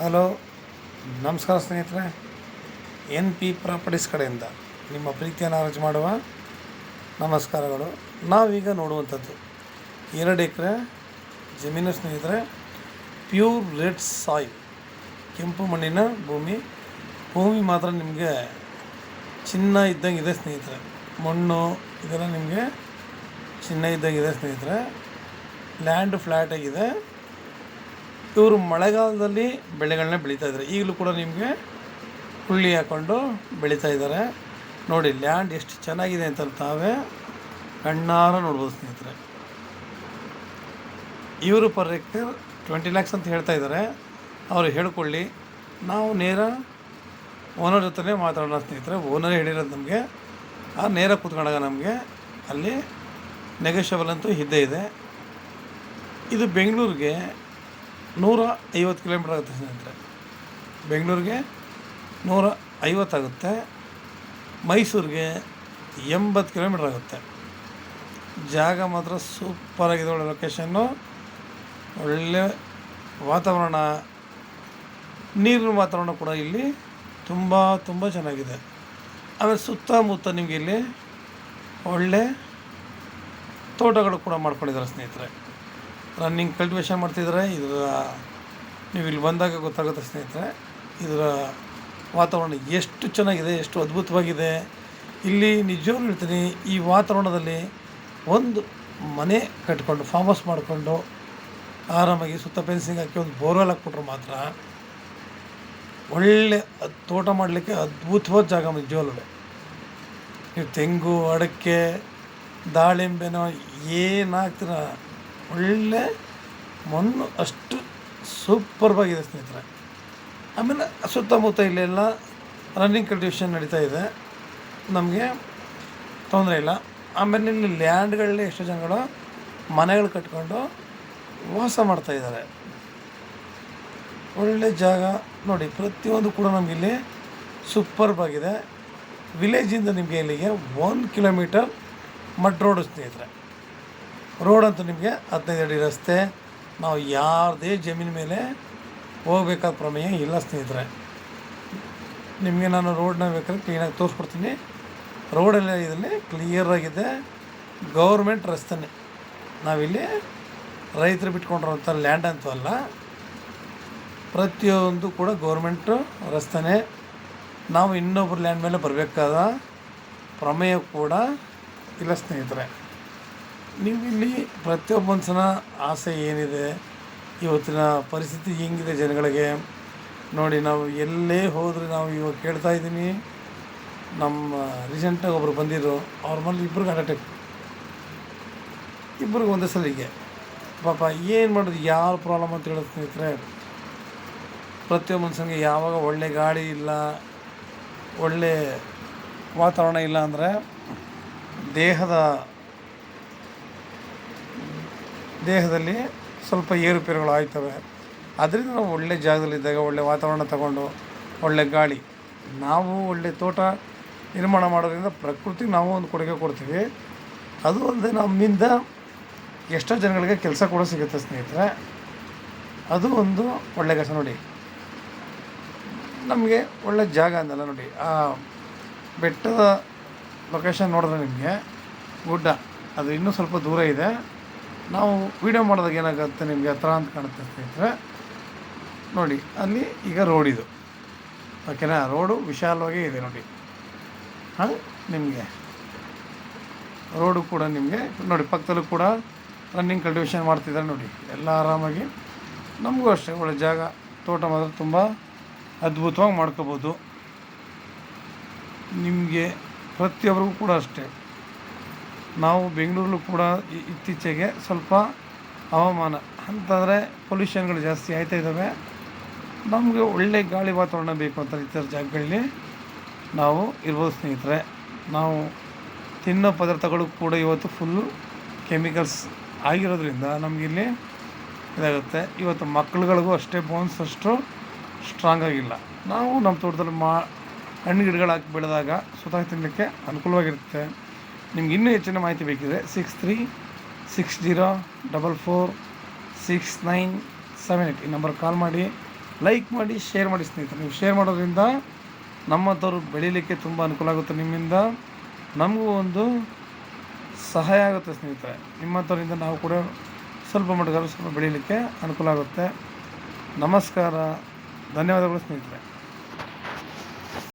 Hello, ನಮಸ್ಕಾರ ಸ್ನೇಹಿತರೆ. N P properties ಕಡೆಯಿಂದ ನಿಮ್ಮ ಪ್ರೀತಿಯನ್ನು ಅರ್ಜಿ ಮಾಡುವ ನಮಸ್ಕಾರಗಳು. ನಾವೀಗ ನೋಡುವಂಥದ್ದು 2 ಎಕರೆ ಜಮೀನು ಸ್ನೇಹಿತರೆ. ಪ್ಯೂರ್ ರೆಡ್ ಸಾಯಿಲ್, ಕೆಂಪು ಮಣ್ಣಿನ ಭೂಮಿ ಮಾತ್ರ ನಿಮಗೆ ಚಿನ್ನ ಇದ್ದಂಗೆ ಇದೆ ಸ್ನೇಹಿತರೆ. ಮಣ್ಣು ಇದೆಲ್ಲ ನಿಮಗೆ ಚಿನ್ನ ಇದ್ದಂಗೆ ಇದೆ ಸ್ನೇಹಿತರೆ. ಲ್ಯಾಂಡ್ ಫ್ಲ್ಯಾಟಾಗಿದೆ. ಇವರು ಮಳೆಗಾಲದಲ್ಲಿ ಬೆಳೆಗಳನ್ನ ಬೆಳೀತಾಯಿದ್ದಾರೆ. ಈಗಲೂ ಕೂಡ ನಿಮಗೆ ಹುಳ್ಳಿ ಹಾಕ್ಕೊಂಡು ಬೆಳೀತಾ ಇದ್ದಾರೆ. ನೋಡಿ ಲ್ಯಾಂಡ್ ಎಷ್ಟು ಚೆನ್ನಾಗಿದೆ ಅಂತ ತಾವೇ ಕಣ್ಣಾರ ನೋಡ್ಬೋದು ಸ್ನೇಹಿತರೆ. ಇವರು ಪರ್ ಎಕರ್ 20 lakhs ಅಂತ ಹೇಳ್ತಾ ಇದ್ದಾರೆ. ಅವರು ಹೇಳ್ಕೊಳ್ಳಿ, ನಾವು ನೇರ ಓನರ್ ಜೊತೆ ಮಾತಾಡೋಣ ಸ್ನೇಹಿತರೆ. ಓನರೇ ಹೇಳಿರೋದು ನಮಗೆ. ನೇರ ಕೂತ್ಕೊಂಡಾಗ ನಮಗೆ ಅಲ್ಲಿ ನೆಗೋಷಿಯಬಲ್ ಅಂತೂ ಇದ್ದೇ ಇದೆ. ಇದು ಬೆಂಗಳೂರಿಗೆ 150 ಕಿಲೋಮೀಟ್ರ್ ಆಗುತ್ತೆ ಸ್ನೇಹಿತರೆ. ಬೆಂಗಳೂರಿಗೆ 150 ಆಗುತ್ತೆ. ಮೈಸೂರಿಗೆ 80 ಕಿಲೋಮೀಟ್ರ್ ಆಗುತ್ತೆ. ಜಾಗ ಮಾತ್ರ ಸೂಪರಾಗಿದೆ. ಒಳ್ಳೆ ಲೊಕೇಶನ್ನು, ಒಳ್ಳೆ ವಾತಾವರಣ, ನೀರಿನ ವಾತಾವರಣ ಕೂಡ ಇಲ್ಲಿ ತುಂಬ ಚೆನ್ನಾಗಿದೆ. ಆಮೇಲೆ ಸುತ್ತಮುತ್ತ ನಿಮಗೆ ಇಲ್ಲಿ ಒಳ್ಳೆ ತೋಟಗಳು ಕೂಡ ಮಾಡ್ಕೊಂಡಿದ್ದಾರೆ ಸ್ನೇಹಿತರೆ. ರನ್ನಿಂಗ್ ಕಲ್ಟಿವೇಷನ್ ಮಾಡ್ತಿದ್ದಾರೆ. ನೀವು ಇಲ್ಲಿ ಬಂದಾಗ ಗೊತ್ತಾಗುತ್ತೆ ಸ್ನೇಹಿತರೆ, ಇದರ ವಾತಾವರಣ ಎಷ್ಟು ಚೆನ್ನಾಗಿದೆ, ಎಷ್ಟು ಅದ್ಭುತವಾಗಿದೆ. ಇಲ್ಲಿ ನಿಜವಾಗ್ಲೂ ಹೇಳ್ತೀನಿ, ಈ ವಾತಾವರಣದಲ್ಲಿ ಒಂದು ಮನೆ ಕಟ್ಕೊಂಡು ಫಾರ್ಮ್ ಹೌಸ್ ಮಾಡಿಕೊಂಡು ಆರಾಮಾಗಿ ಸುತ್ತ ಫೆನ್ಸಿಂಗ್ ಹಾಕಿ ಒಂದು ಬೋರ್ವೆಲ್ ಹಾಕ್ಬಿಟ್ರೆ ಮಾತ್ರ ಒಳ್ಳೆ ತೋಟ ಮಾಡಲಿಕ್ಕೆ ಅದ್ಭುತವಾದ ಜಾಗ. ನಿಜವಾಗ್ಲೂ ನೀವು ತೆಂಗು, ಅಡಿಕೆ, ದಾಳಿಂಬೆನೋ ಏನು ಹಾಕ್ತೀರ, ಒಳ್ಳೆ ಮಣ್ಣು ಅಷ್ಟು ಸೂಪರ್ವಾಗಿದೆ ಸ್ನೇಹಿತರೆ. ಆಮೇಲೆ ಸುತ್ತಮುತ್ತ ಇಲ್ಲೆಲ್ಲ ರನ್ನಿಂಗ್ ಕಲ್ಟಿವೇಷನ್ ನಡೀತಾ ಇದೆ, ನಮಗೆ ತೊಂದರೆ ಇಲ್ಲ. ಆಮೇಲೆ ಇಲ್ಲಿ ಲ್ಯಾಂಡ್ಗಳಲ್ಲಿ ಎಷ್ಟೋ ಜನಗಳು ಮನೆಗಳು ಕಟ್ಕೊಂಡು ವಾಸ ಮಾಡ್ತಾಯಿದ್ದಾರೆ. ಒಳ್ಳೆ ಜಾಗ ನೋಡಿ. ಪ್ರತಿಯೊಂದು ಕೂಡ ನಮಗಿಲ್ಲಿ ಸೂಪರ್ವಾಗಿದೆ. ವಿಲೇಜಿಂದ ನಿಮಗೆ ಇಲ್ಲಿಗೆ 1 ಕಿಲೋಮೀಟರ್ ಮಡ್ ರೋಡು ಸ್ನೇಹಿತರೆ. ರೋಡ್ ಅಂತೂ ನಿಮಗೆ 15 ಅಡಿ ರಸ್ತೆ. ನಾವು ಯಾರದೇ ಜಮೀನು ಮೇಲೆ ಹೋಗ್ಬೇಕಾದ ಪ್ರಮೇಯ ಇಲ್ಲ ಸ್ನೇಹಿತರೆ. ನಿಮಗೆ ನಾನು ರೋಡನ್ನ ಬೇಕಾದ್ರೆ ಕ್ಲೀನಾಗಿ ತೋರಿಸ್ಕೊಡ್ತೀನಿ. ರೋಡೆಲ್ಲ ಇದರಲ್ಲಿ ಕ್ಲಿಯರಾಗಿದೆ. ಗೌರ್ಮೆಂಟ್ ರಸ್ತೆನೇ. ನಾವಿಲ್ಲಿ ರೈತರು ಬಿಟ್ಕೊಂಡಿರೋಂಥ ಲ್ಯಾಂಡ್ ಅಂತೂ ಅಲ್ಲ, ಪ್ರತಿಯೊಂದು ಕೂಡ ಗೌರ್ಮೆಂಟು ರಸ್ತೆನೇ. ನಾವು ಇನ್ನೊಬ್ಬರು ಲ್ಯಾಂಡ್ ಮೇಲೆ ಬರಬೇಕಾದ ಪ್ರಮೇಯ ಕೂಡ ಇಲ್ಲ ಸ್ನೇಹಿತರೆ. ನೀವು ಇಲ್ಲಿ ಪ್ರತಿಯೊಬ್ಬ ಮನುಷ್ಯನ ಆಸೆ ಏನಿದೆ, ಇವತ್ತಿನ ಪರಿಸ್ಥಿತಿ ಹೆಂಗಿದೆ ಜನಗಳಿಗೆ ನೋಡಿ. ನಾವು ಎಲ್ಲೇ ಹೋದರೆ ನಾವು ಇವಾಗ ಕೇಳ್ತಾ ಇದ್ದೀನಿ, ನಮ್ಮ ರೀಸೆಂಟಾಗಿ ಒಬ್ಬರು ಬಂದಿದ್ರು, ಅವ್ರ ಮನೇಲಿ ಇಬ್ಬರಿಗೆ ಹಾರ್ಟ್ ಅಟ್ಯಾಕ್, ಇಬ್ಬರಿಗೆ ಒಂದೇ ಸಲಿಗೆ. ಪಾಪ ಏನು ಮಾಡೋದು, ಯಾವ ಪ್ರಾಬ್ಲಮ್ ಅಂತ ಹೇಳೋದು ಸ್ನೇಹಿತರೆ. ಪ್ರತಿಯೊಬ್ಬ ಮನುಷ್ಯನಿಗೆ ಯಾವಾಗ ಒಳ್ಳೆ ಗಾಳಿ ಇಲ್ಲ, ಒಳ್ಳೆ ವಾತಾವರಣ ಇಲ್ಲ ಅಂದರೆ ದೇಹದಲ್ಲಿ ಸ್ವಲ್ಪ ಏರುಪೇರುಗಳು ಆಯ್ತವೆ. ಅದರಿಂದ ನಾವು ಒಳ್ಳೆ ಜಾಗದಲ್ಲಿದ್ದಾಗ ಒಳ್ಳೆ ವಾತಾವರಣ ತಗೊಂಡು ಒಳ್ಳೆ ಗಾಳಿ, ನಾವು ಒಳ್ಳೆ ತೋಟ ನಿರ್ಮಾಣ ಮಾಡೋದ್ರಿಂದ ಪ್ರಕೃತಿಗೆ ನಾವು ಒಂದು ಕೊಡುಗೆ ಕೊಡ್ತೀವಿ. ಅದು ಅಲ್ಲದೆ ನಮ್ಮಿಂದ ಎಷ್ಟೋ ಜನಗಳಿಗೆ ಕೆಲಸ ಕೂಡ ಸಿಗುತ್ತೆ ಸ್ನೇಹಿತರೆ. ಅದು ಒಂದು ಒಳ್ಳೆ ಕೆಲಸ ನೋಡಿ. ನಮಗೆ ಒಳ್ಳೆ ಜಾಗ ಅಂದಲ್ಲ ನೋಡಿ. ಆ ಬೆಟ್ಟದ ಲೊಕೇಶನ್ ನೋಡಿದ್ರೆ ನಿಮಗೆ ಗುಡ್ಡ, ಅದು ಇನ್ನೂ ಸ್ವಲ್ಪ ದೂರ ಇದೆ. ನಾವು ವೀಡಿಯೋ ಮಾಡಿದಾಗ ಏನಾಗುತ್ತೆ, ನಿಮಗೆ ಹತ್ರ ಅಂತ ಕಾಣುತ್ತೆ ಸ್ನೇಹಿತರೆ. ನೋಡಿ ಅಲ್ಲಿ ಈಗ ರೋಡ್ ಇದು, ಓಕೆನಾ. ರೋಡು ವಿಶಾಲವಾಗಿ ಇದೆ ನೋಡಿ. ನಿಮಗೆ ರೋಡು ಕೂಡ ನಿಮಗೆ ನೋಡಿ, ಪಕ್ಕದಲ್ಲೂ ಕೂಡ ರನ್ನಿಂಗ್ ಕಲ್ಟಿವೇಷನ್ ಮಾಡ್ತಿದ್ದಾರೆ ನೋಡಿ. ಎಲ್ಲ ಆರಾಮಾಗಿ ನಮಗೂ ಅಷ್ಟೇ ಒಳ್ಳೆ ಜಾಗ. ತೋಟ ಮಾತ್ರ ತುಂಬ ಅದ್ಭುತವಾಗಿ ಮಾಡ್ಕೋಬೋದು. ನಿಮಗೆ ಪ್ರತಿಯೊಬ್ಬರಿಗೂ ಕೂಡ ಅಷ್ಟೇ. ನಾವು ಬೆಂಗಳೂರಲ್ಲೂ ಕೂಡ ಇತ್ತೀಚೆಗೆ ಸ್ವಲ್ಪ ಹವಾಮಾನ ಅಂತಂದರೆ ಪೊಲ್ಯೂಷನ್ಗಳು ಜಾಸ್ತಿ ಆಯ್ತಾ ಇದ್ದಾವೆ. ನಮಗೆ ಒಳ್ಳೆ ಗಾಳಿ ವಾತಾವರಣ ಬೇಕು ಅಂತ ಈ ಥರ ಜಾಗಗಳಲ್ಲಿ ನಾವು ಇರ್ಬೋದು ಸ್ನೇಹಿತರೆ. ನಾವು ತಿನ್ನೋ ಪದಾರ್ಥಗಳು ಕೂಡ ಇವತ್ತು ಫುಲ್ಲು ಕೆಮಿಕಲ್ಸ್ ಆಗಿರೋದ್ರಿಂದ ನಮಗಿಲ್ಲಿ ಇದಾಗುತ್ತೆ. ಇವತ್ತು ಮಕ್ಕಳುಗಳಿಗೂ ಅಷ್ಟೇ ಬೋನ್ಸ್ ಅಷ್ಟು ಸ್ಟ್ರಾಂಗ್ ಆಗಿಲ್ಲ. ನಾವು ನಮ್ಮ ತೋಟದಲ್ಲಿ ಹಣ್ಣು ಗಿಡಗಳು ಹಾಕಿ ಬೆಳೆದಾಗ ಸ್ವತಃ ತಿನ್ನಲಿಕ್ಕೆ ಅನುಕೂಲವಾಗಿರುತ್ತೆ. ನಿಮ್ಗೆ ಇನ್ನೂ ಹೆಚ್ಚಿನ ಮಾಹಿತಿ ಬೇಕಿದೆ 6360446978 ಈ ನಂಬರ್ ಕಾಲ್ ಮಾಡಿ ಲೈಕ್ ಮಾಡಿ, ಶೇರ್ ಮಾಡಿ ಸ್ನೇಹಿತರೆ. ನೀವು ಶೇರ್ ಮಾಡೋದ್ರಿಂದ ನಮ್ಮಂಥವ್ರು ಬೆಳೀಲಿಕ್ಕೆ ತುಂಬ ಅನುಕೂಲ ಆಗುತ್ತೆ. ನಿಮ್ಮಿಂದ ನಮಗೂ ಒಂದು ಸಹಾಯ ಆಗುತ್ತೆ ಸ್ನೇಹಿತರೆ. ನಿಮ್ಮಂಥವ್ರಿಂದ ನಾವು ಕೂಡ ಸ್ವಲ್ಪ ಮಟ್ಟಿಗಾದ್ರೂ ಸ್ವಲ್ಪ ಬೆಳೀಲಿಕ್ಕೆ ಅನುಕೂಲ ಆಗುತ್ತೆ. ನಮಸ್ಕಾರ, ಧನ್ಯವಾದಗಳು ಸ್ನೇಹಿತರೆ.